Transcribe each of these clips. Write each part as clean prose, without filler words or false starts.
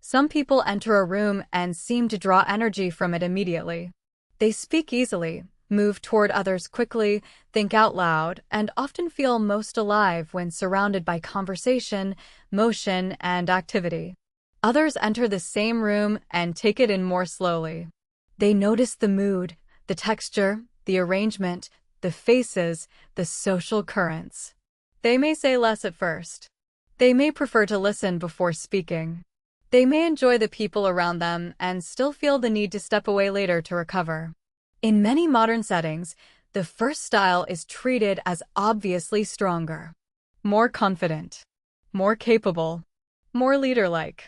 Some people enter a room and seem to draw energy from it immediately. They speak easily, move toward others quickly, think out loud, and often feel most alive when surrounded by conversation, motion, and activity. Others enter the same room and take it in more slowly. They notice the mood, the texture, the arrangement, the faces, the social currents. They may say less at first. They may prefer to listen before speaking. They may enjoy the people around them and still feel the need to step away later to recover. In many modern settings, the first style is treated as obviously stronger, more confident, more capable, more leader-like.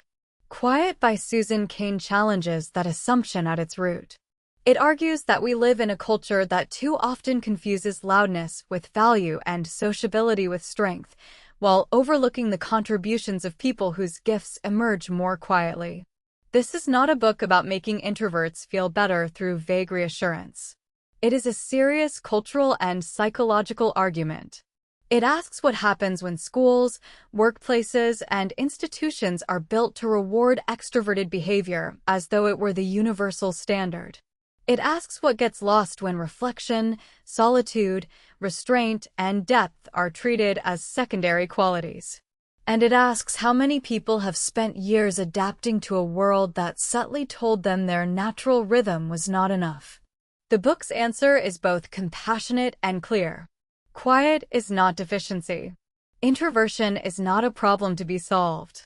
Quiet by Susan Cain challenges that assumption at its root. It argues that we live in a culture that too often confuses loudness with value and sociability with strength, while overlooking the contributions of people whose gifts emerge more quietly. This is not a book about making introverts feel better through vague reassurance. It is a serious cultural and psychological argument. It asks what happens when schools, workplaces, and institutions are built to reward extroverted behavior as though it were the universal standard. It asks what gets lost when reflection, solitude, restraint, and depth are treated as secondary qualities. And it asks how many people have spent years adapting to a world that subtly told them their natural rhythm was not enough. The book's answer is both compassionate and clear. Quiet is not deficiency. Introversion is not a problem to be solved.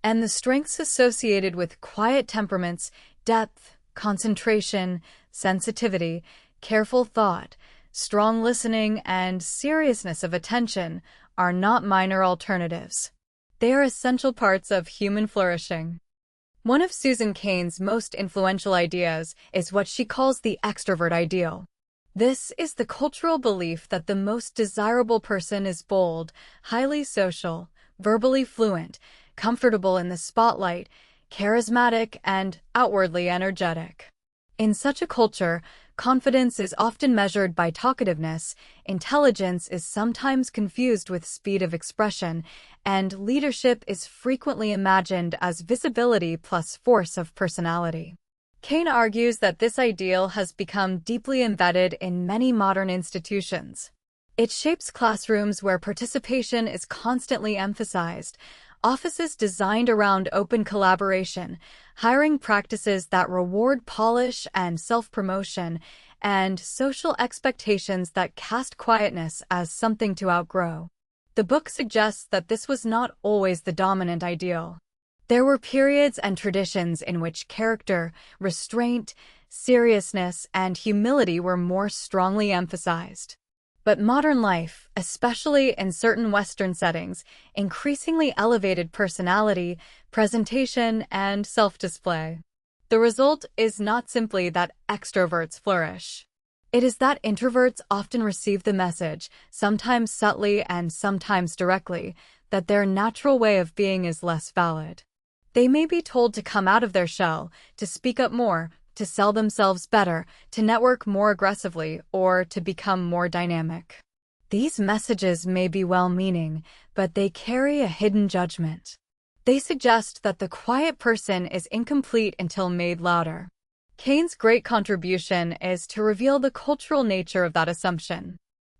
And the strengths associated with quiet temperaments, depth, concentration, sensitivity, careful thought, strong listening, and seriousness of attention are not minor alternatives. They are essential parts of human flourishing. One of Susan Cain's most influential ideas is what she calls the extrovert ideal. This is the cultural belief that the most desirable person is bold, highly social, verbally fluent, comfortable in the spotlight, charismatic, and outwardly energetic. In such a culture, confidence is often measured by talkativeness, intelligence is sometimes confused with speed of expression, and leadership is frequently imagined as visibility plus force of personality. Cain argues that this ideal has become deeply embedded in many modern institutions. It shapes classrooms where participation is constantly emphasized, offices designed around open collaboration, hiring practices that reward polish and self-promotion, and social expectations that cast quietness as something to outgrow. The book suggests that this was not always the dominant ideal. There were periods and traditions in which character, restraint, seriousness, and humility were more strongly emphasized. But modern life, especially in certain Western settings, increasingly elevated personality, presentation, and self-display. The result is not simply that extroverts flourish. It is that introverts often receive the message, sometimes subtly and sometimes directly, that their natural way of being is less valid. They may be told to come out of their shell, to speak up more, to sell themselves better, to network more aggressively, or to become more dynamic. These messages may be well-meaning, but they carry a hidden judgment. They suggest that the quiet person is incomplete until made louder. Cain's great contribution is to reveal the cultural nature of that assumption.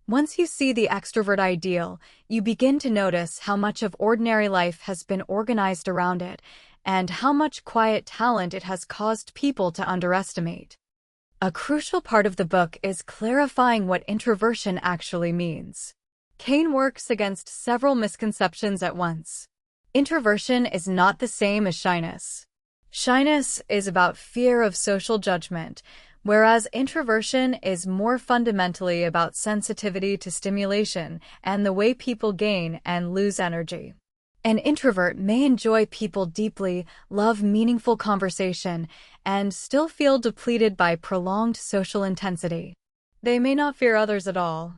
Once you see the extrovert ideal, you begin to notice how much of ordinary life has been organized around it, and how much quiet talent it has caused people to underestimate. A crucial part of the book is clarifying what introversion actually means. Cain works against several misconceptions at once. Introversion is not the same as shyness. Shyness is about fear of social judgment, whereas introversion is more fundamentally about sensitivity to stimulation and the way people gain and lose energy. An introvert may enjoy people deeply, love meaningful conversation, and still feel depleted by prolonged social intensity. They may not fear others at all.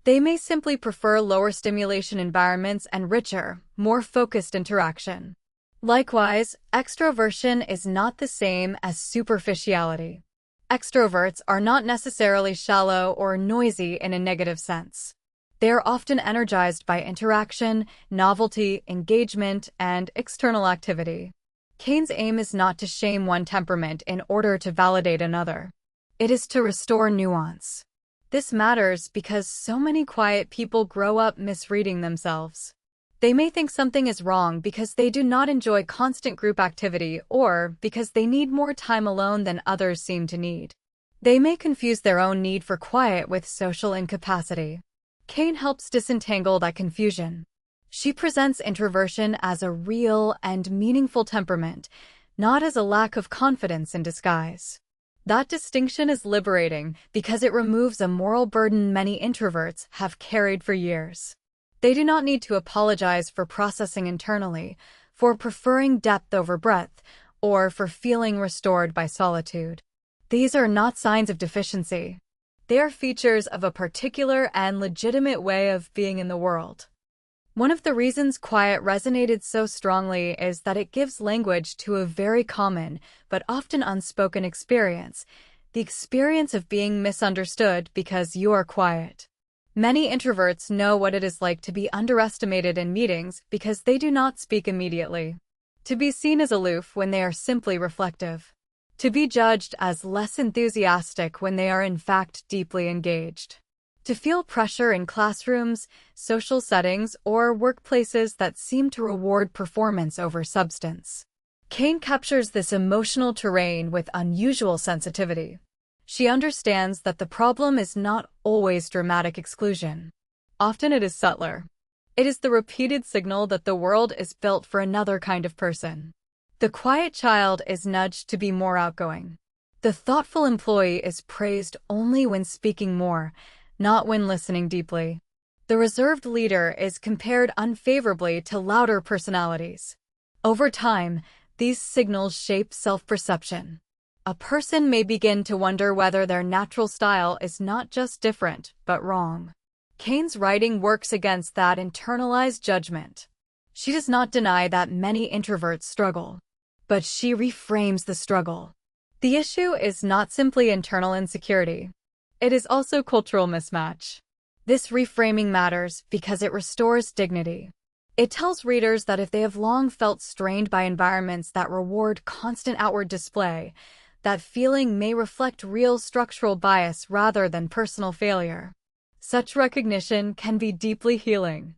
They may simply prefer lower stimulation environments and richer, more focused interaction. Likewise, extroversion is not the same as superficiality. Extroverts are not necessarily shallow or noisy in a negative sense. They are often energized by interaction, novelty, engagement, and external activity. Cain's aim is not to shame one temperament in order to validate another. It is to restore nuance. This matters because so many quiet people grow up misreading themselves. They may think something is wrong because they do not enjoy constant group activity or because they need more time alone than others seem to need. They may confuse their own need for quiet with social incapacity. Cain helps disentangle that confusion. She presents introversion as a real and meaningful temperament, not as a lack of confidence in disguise. That distinction is liberating because it removes a moral burden many introverts have carried for years. They do not need to apologize for processing internally, for preferring depth over breadth, or for feeling restored by solitude. These are not signs of deficiency. They are features of a particular and legitimate way of being in the world. One of the reasons quiet resonated so strongly is that it gives language to a very common, but often unspoken experience, the experience of being misunderstood because you are quiet. Many introverts know what it is like to be underestimated in meetings because they do not speak immediately. To be seen as aloof when they are simply reflective. To be judged as less enthusiastic when they are in fact deeply engaged. To feel pressure in classrooms, social settings, or workplaces that seem to reward performance over substance. Cain captures this emotional terrain with unusual sensitivity. She understands that the problem is not always dramatic exclusion. Often it is subtler. It is the repeated signal that the world is built for another kind of person. The quiet child is nudged to be more outgoing. The thoughtful employee is praised only when speaking more, not when listening deeply. The reserved leader is compared unfavorably to louder personalities. Over time, these signals shape self-perception. A person may begin to wonder whether their natural style is not just different, but wrong. Cain's writing works against that internalized judgment. She does not deny that many introverts struggle, but she reframes the struggle. The issue is not simply internal insecurity. It is also cultural mismatch. This reframing matters because it restores dignity. It tells readers that if they have long felt strained by environments that reward constant outward display, that feeling may reflect real structural bias rather than personal failure. Such recognition can be deeply healing.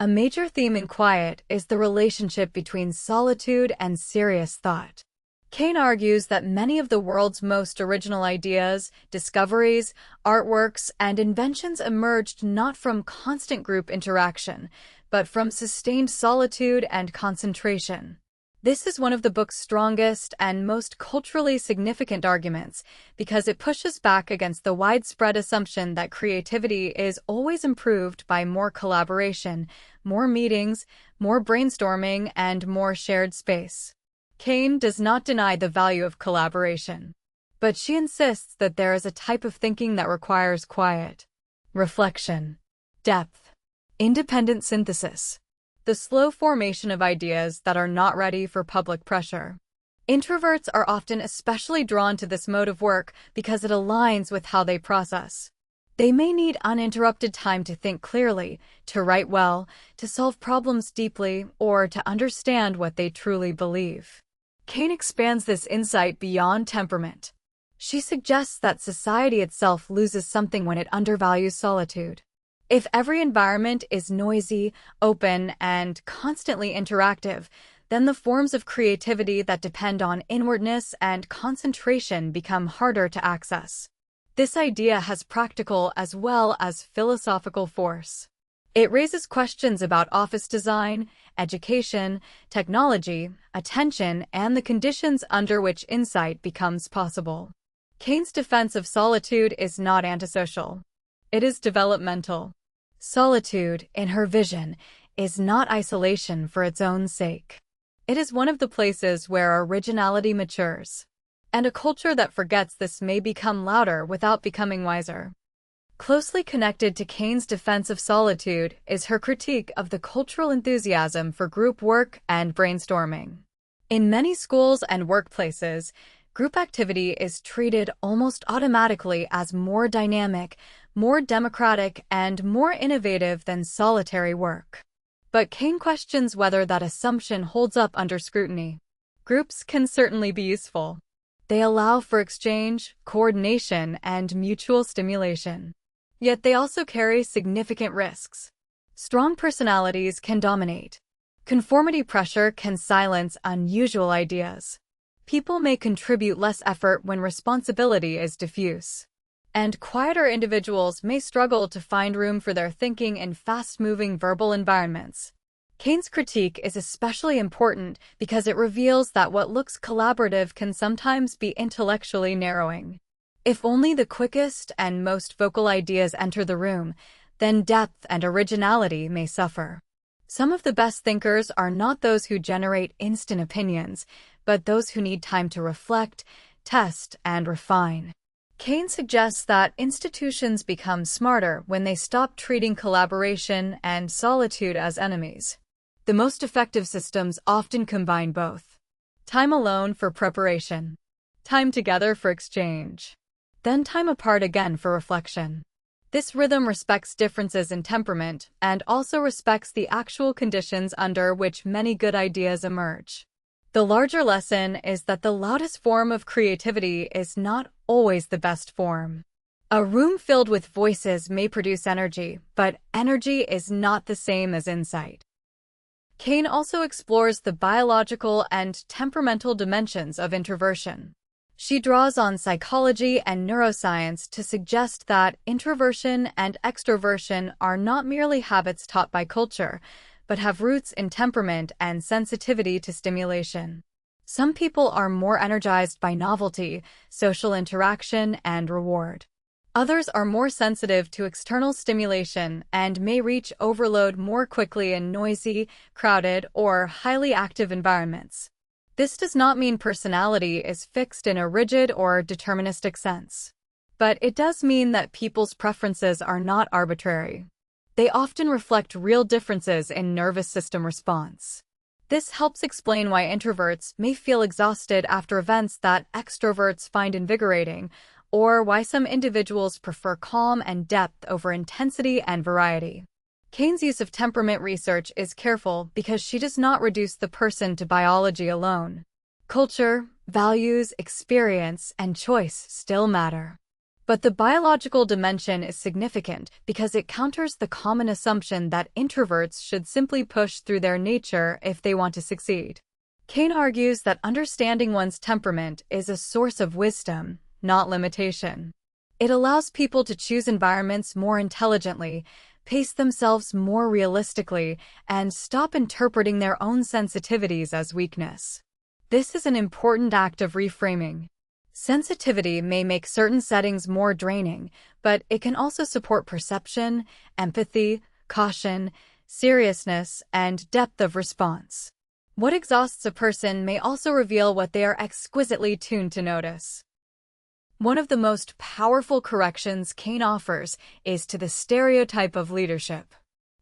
A major theme in Quiet is the relationship between solitude and serious thought. Cain argues that many of the world's most original ideas, discoveries, artworks, and inventions emerged not from constant group interaction, but from sustained solitude and concentration. This is one of the book's strongest and most culturally significant arguments because it pushes back against the widespread assumption that creativity is always improved by more collaboration, more meetings, more brainstorming, and more shared space. Cain does not deny the value of collaboration, but she insists that there is a type of thinking that requires quiet, reflection, depth, independent synthesis. The slow formation of ideas that are not ready for public pressure. Introverts are often especially drawn to this mode of work because it aligns with how they process. They may need uninterrupted time to think clearly, to write well, to solve problems deeply, or to understand what they truly believe. Cain expands this insight beyond temperament. She suggests that society itself loses something when it undervalues solitude. If every environment is noisy, open, and constantly interactive, then the forms of creativity that depend on inwardness and concentration become harder to access. This idea has practical as well as philosophical force. It raises questions about office design, education, technology, attention, and the conditions under which insight becomes possible. Cain's defense of solitude is not antisocial. It is developmental. Solitude, in her vision, is not isolation for its own sake. It is one of the places where originality matures. And a culture that forgets this may become louder without becoming wiser. Closely connected to Cain's defense of solitude is her critique of the cultural enthusiasm for group work and brainstorming. In many schools and workplaces, group activity is treated almost automatically as more dynamic, more democratic, and more innovative than solitary work. But Cain questions whether that assumption holds up under scrutiny. Groups can certainly be useful. They allow for exchange, coordination, and mutual stimulation. Yet they also carry significant risks. Strong personalities can dominate. Conformity pressure can silence unusual ideas. People may contribute less effort when responsibility is diffuse. And quieter individuals may struggle to find room for their thinking in fast-moving verbal environments. Cain's critique is especially important because it reveals that what looks collaborative can sometimes be intellectually narrowing. If only the quickest and most vocal ideas enter the room, then depth and originality may suffer. Some of the best thinkers are not those who generate instant opinions, but those who need time to reflect, test, and refine. Cain suggests that institutions become smarter when they stop treating collaboration and solitude as enemies. The most effective systems often combine both. Time alone for preparation, time together for exchange, then time apart again for reflection. This rhythm respects differences in temperament and also respects the actual conditions under which many good ideas emerge. The larger lesson is that the loudest form of creativity is not always the best form. A room filled with voices may produce energy, but energy is not the same as insight. Cain also explores the biological and temperamental dimensions of introversion. She draws on psychology and neuroscience to suggest that introversion and extroversion are not merely habits taught by culture, but have roots in temperament and sensitivity to stimulation. Some people are more energized by novelty, social interaction, and reward. Others are more sensitive to external stimulation and may reach overload more quickly in noisy, crowded, or highly active environments. This does not mean personality is fixed in a rigid or deterministic sense. But it does mean that people's preferences are not arbitrary. They often reflect real differences in nervous system response. This helps explain why introverts may feel exhausted after events that extroverts find invigorating, or why some individuals prefer calm and depth over intensity and variety. Cain's use of temperament research is careful because she does not reduce the person to biology alone. Culture, values, experience, and choice still matter. But the biological dimension is significant because it counters the common assumption that introverts should simply push through their nature if they want to succeed. Cain argues that understanding one's temperament is a source of wisdom, not limitation. It allows people to choose environments more intelligently, pace themselves more realistically, and stop interpreting their own sensitivities as weakness. This is an important act of reframing. Sensitivity may make certain settings more draining, but it can also support perception, empathy, caution, seriousness, and depth of response. What exhausts a person may also reveal what they are exquisitely tuned to notice. One of the most powerful corrections Cain offers is to the stereotype of leadership.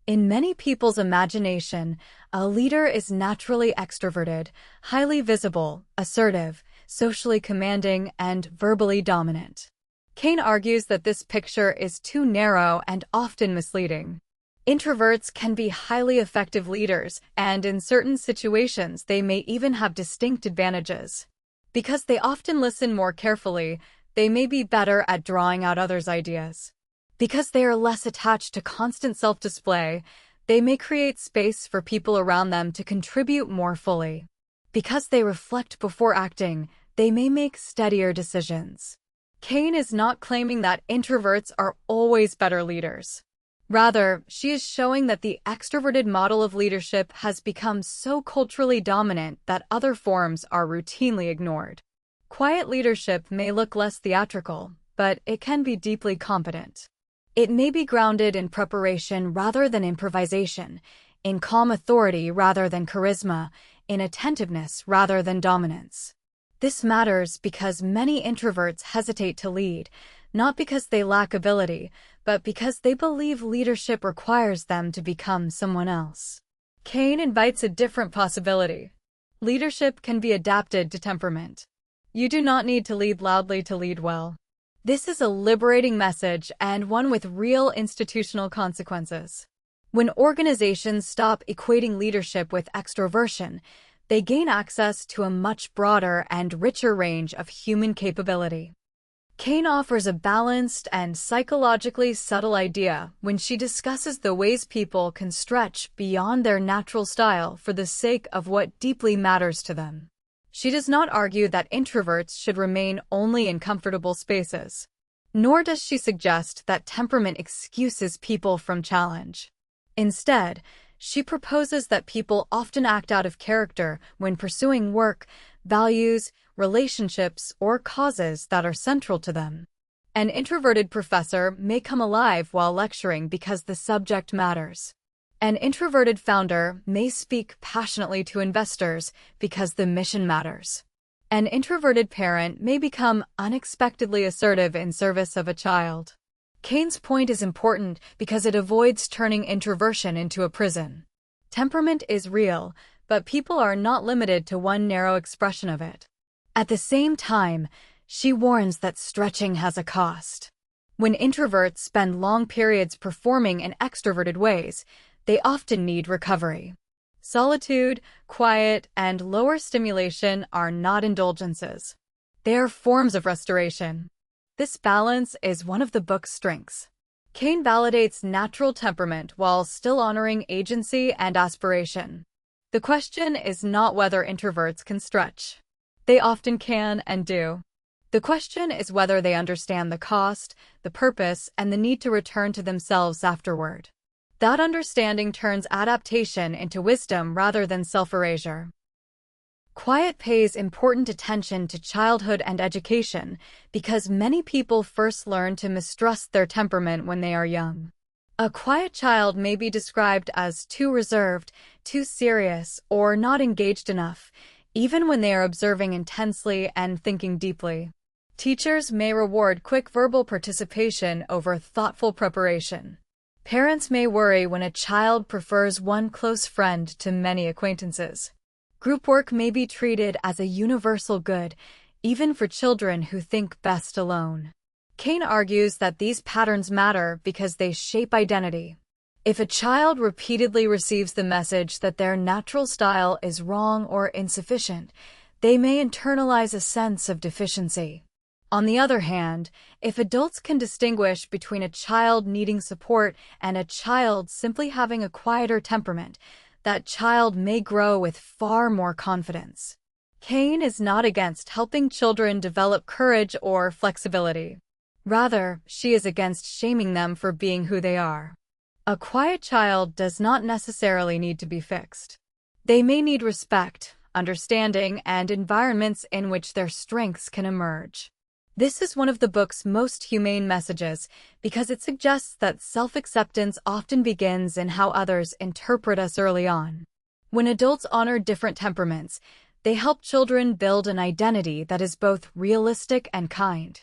In many people's imagination, a leader is naturally extroverted, highly visible, assertive, socially commanding, and verbally dominant. Cain argues that this picture is too narrow and often misleading. Introverts can be highly effective leaders, and in certain situations they may even have distinct advantages. Because they often listen more carefully, they may be better at drawing out others' ideas. Because they are less attached to constant self-display, they may create space for people around them to contribute more fully. Because they reflect before acting, they may make steadier decisions. Cain is not claiming that introverts are always better leaders. Rather, she is showing that the extroverted model of leadership has become so culturally dominant that other forms are routinely ignored. Quiet leadership may look less theatrical, but it can be deeply competent. It may be grounded in preparation rather than improvisation, in calm authority rather than charisma, in attentiveness rather than dominance. This matters because many introverts hesitate to lead, not because they lack ability, but because they believe leadership requires them to become someone else. Cain invites a different possibility. Leadership can be adapted to temperament. You do not need to lead loudly to lead well. This is a liberating message and one with real institutional consequences. When organizations stop equating leadership with extroversion, They gain access to a much broader and richer range of human capability. Cain offers a balanced and psychologically subtle idea when she discusses the ways people can stretch beyond their natural style for the sake of what deeply matters to them. She does not argue that introverts should remain only in comfortable spaces. Nor does she suggest that temperament excuses people from challenge. Instead, she proposes that people often act out of character when pursuing work, values, relationships, or causes that are central to them. An introverted professor may come alive while lecturing because the subject matters. An introverted founder may speak passionately to investors because the mission matters. An introverted parent may become unexpectedly assertive in service of a child. Cain's point is important because it avoids turning introversion into a prison. Temperament is real, but people are not limited to one narrow expression of it. At the same time, she warns that stretching has a cost. When introverts spend long periods performing in extroverted ways, they often need recovery. Solitude, quiet, and lower stimulation are not indulgences. They are forms of restoration. This balance is one of the book's strengths. Cain validates natural temperament while still honoring agency and aspiration. The question is not whether introverts can stretch. They often can and do. The question is whether they understand the cost, the purpose, and the need to return to themselves afterward. That understanding turns adaptation into wisdom rather than self-erasure. Quiet pays important attention to childhood and education because many people first learn to mistrust their temperament when they are young. A quiet child may be described as too reserved, too serious, or not engaged enough, even when they are observing intensely and thinking deeply. Teachers may reward quick verbal participation over thoughtful preparation. Parents may worry when a child prefers one close friend to many acquaintances. Group work may be treated as a universal good, even for children who think best alone. Cain argues that these patterns matter because they shape identity. If a child repeatedly receives the message that their natural style is wrong or insufficient, they may internalize a sense of deficiency. On the other hand, if adults can distinguish between a child needing support and a child simply having a quieter temperament, that child may grow with far more confidence. Cain is not against helping children develop courage or flexibility. Rather, she is against shaming them for being who they are. A quiet child does not necessarily need to be fixed. They may need respect, understanding, and environments in which their strengths can emerge. This is one of the book's most humane messages because it suggests that self-acceptance often begins in how others interpret us early on. When adults honor different temperaments, they help children build an identity that is both realistic and kind.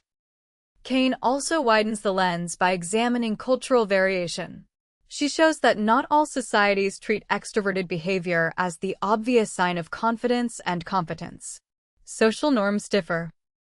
Cain also widens the lens by examining cultural variation. She shows that not all societies treat extroverted behavior as the obvious sign of confidence and competence. Social norms differ.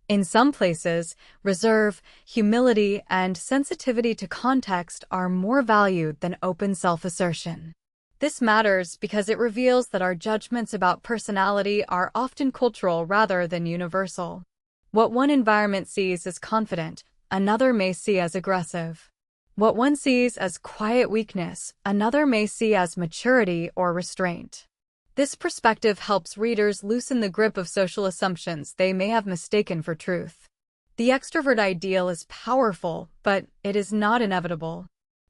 In some places, reserve, humility, and sensitivity to context are more valued than open self-assertion. This matters because it reveals that our judgments about personality are often cultural rather than universal. What one environment sees as confident, another may see as aggressive. What one sees as quiet weakness, another may see as maturity or restraint. This perspective helps readers loosen the grip of social assumptions they may have mistaken for truth. The extrovert ideal is powerful, but it is not inevitable.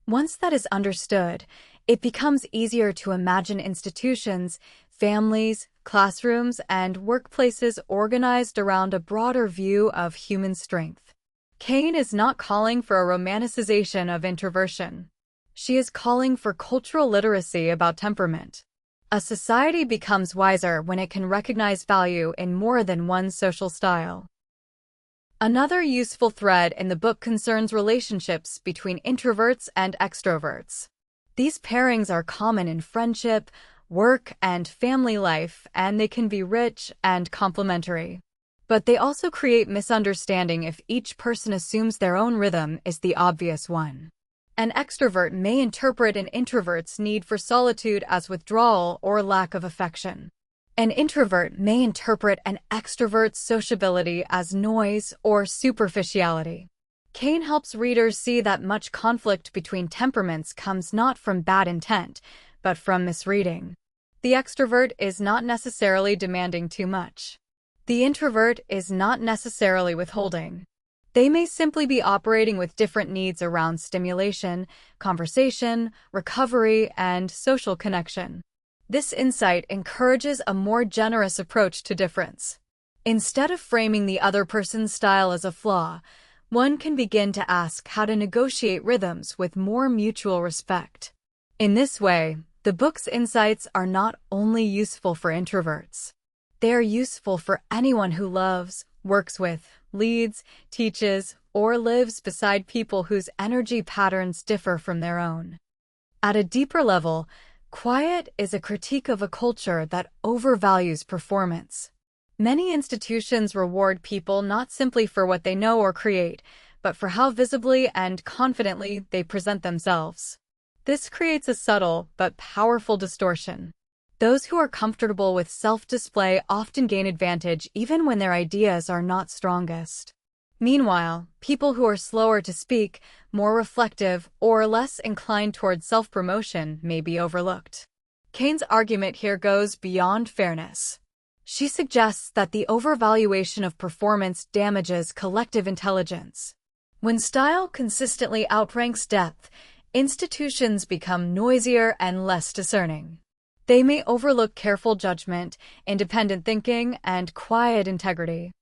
Once that is understood, it becomes easier to imagine institutions, families, classrooms, and workplaces organized around a broader view of human strength. Cain is not calling for a romanticization of introversion. She is calling for cultural literacy about temperament. A society becomes wiser when it can recognize value in more than one social style. Another useful thread in the book concerns relationships between introverts and extroverts. These pairings are common in friendship, work, and family life, and they can be rich and complementary. But they also create misunderstanding if each person assumes their own rhythm is the obvious one. An extrovert may interpret an introvert's need for solitude as withdrawal or lack of affection. An introvert may interpret an extrovert's sociability as noise or superficiality. Cain helps readers see that much conflict between temperaments comes not from bad intent, but from misreading. The extrovert is not necessarily demanding too much. The introvert is not necessarily withholding. They may simply be operating with different needs around stimulation, conversation, recovery, and social connection. This insight encourages a more generous approach to difference. Instead of framing the other person's style as a flaw, one can begin to ask how to negotiate rhythms with more mutual respect. In this way, the book's insights are not only useful for introverts. They are useful for anyone who loves, works with, leads, teaches, or lives beside people whose energy patterns differ from their own. At a deeper level, Quiet is a critique of a culture that overvalues performance. Many institutions reward people not simply for what they know or create, but for how visibly and confidently they present themselves. This creates a subtle but powerful distortion. Those who are comfortable with self-display often gain advantage even when their ideas are not strongest. Meanwhile, people who are slower to speak, more reflective, or less inclined toward self-promotion may be overlooked. Cain's argument here goes beyond fairness. She suggests that the overvaluation of performance damages collective intelligence. When style consistently outranks depth, institutions become noisier and less discerning. They may overlook careful judgment, independent thinking, and quiet integrity.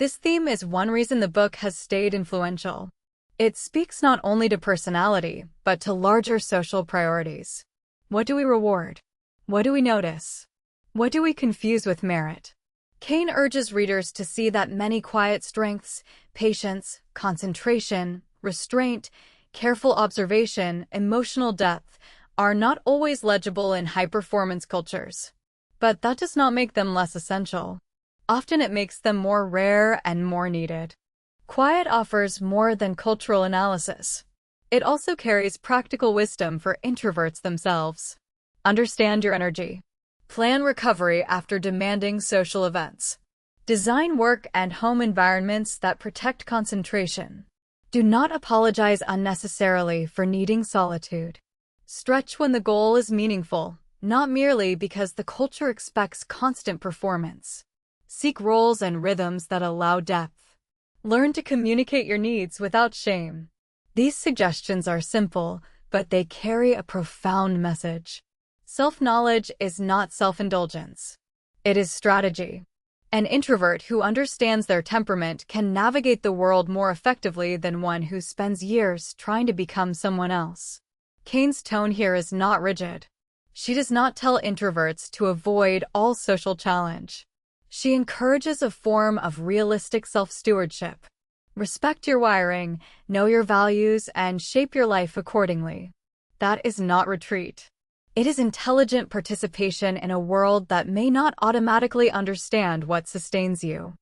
This theme is one reason the book has stayed influential. It speaks not only to personality, but to larger social priorities. What do we reward? What do we notice? What do we confuse with merit? Cain urges readers to see that many quiet strengths, patience, concentration, restraint, careful observation, emotional depth, are not always legible in high-performance cultures. But that does not make them less essential. Often it makes them more rare and more needed. Quiet offers more than cultural analysis. It also carries practical wisdom for introverts themselves. Understand your energy. Plan recovery after demanding social events. Design work and home environments that protect concentration. Do not apologize unnecessarily for needing solitude. Stretch when the goal is meaningful, not merely because the culture expects constant performance. Seek roles and rhythms that allow depth. Learn to communicate your needs without shame. These suggestions are simple, but they carry a profound message. Self-knowledge is not self-indulgence. It is strategy. An introvert who understands their temperament can navigate the world more effectively than one who spends years trying to become someone else. Cain's tone here is not rigid. She does not tell introverts to avoid all social challenge. She encourages a form of realistic self-stewardship. Respect your wiring, know your values, and shape your life accordingly. That is not retreat. It is intelligent participation in a world that may not automatically understand what sustains you.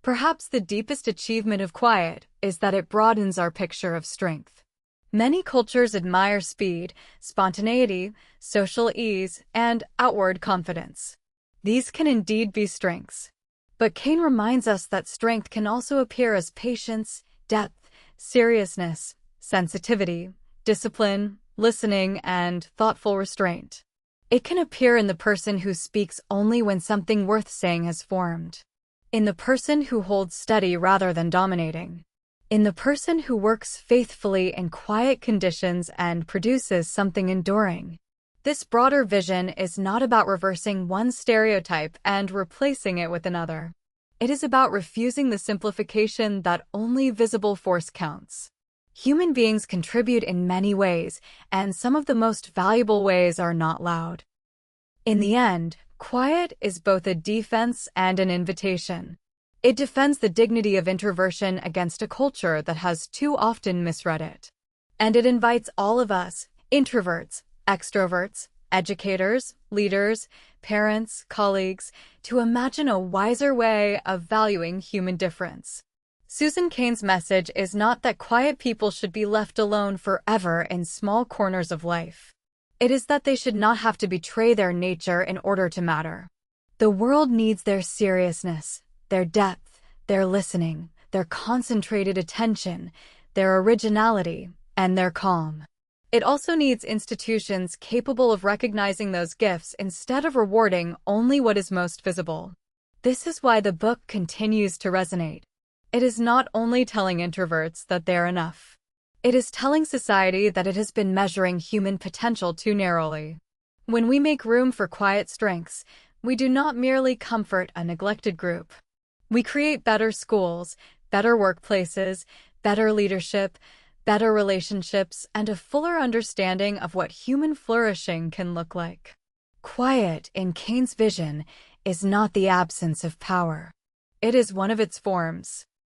Perhaps the deepest achievement of quiet is that it broadens our picture of strength. Many cultures admire speed, spontaneity, social ease, and outward confidence. These can indeed be strengths. But Cain reminds us that strength can also appear as patience, depth, seriousness, sensitivity, discipline, listening, and thoughtful restraint. It can appear in the person who speaks only when something worth saying has formed. In the person who holds steady rather than dominating. In the person who works faithfully in quiet conditions and produces something enduring. This broader vision is not about reversing one stereotype and replacing it with another. It is about refusing the simplification that only visible force counts. Human beings contribute in many ways, and some of the most valuable ways are not loud. In the end, quiet is both a defense and an invitation. It defends the dignity of introversion against a culture that has too often misread it. And it invites all of us, introverts, extroverts, educators, leaders, parents, colleagues, to imagine a wiser way of valuing human difference. Susan Cain's message is not that quiet people should be left alone forever in small corners of life. It is that they should not have to betray their nature in order to matter. The world needs their seriousness, their depth, their listening, their concentrated attention, their originality, and their calm. It also needs institutions capable of recognizing those gifts instead of rewarding only what is most visible. This is why the book continues to resonate. It is not only telling introverts that they're enough. It is telling society that it has been measuring human potential too narrowly. When we make room for quiet strengths, we do not merely comfort a neglected group. We create better schools, better workplaces, better leadership, better relationships, and a fuller understanding of what human flourishing can look like. Quiet, in Cain's vision, is not the absence of power. It is one of its forms.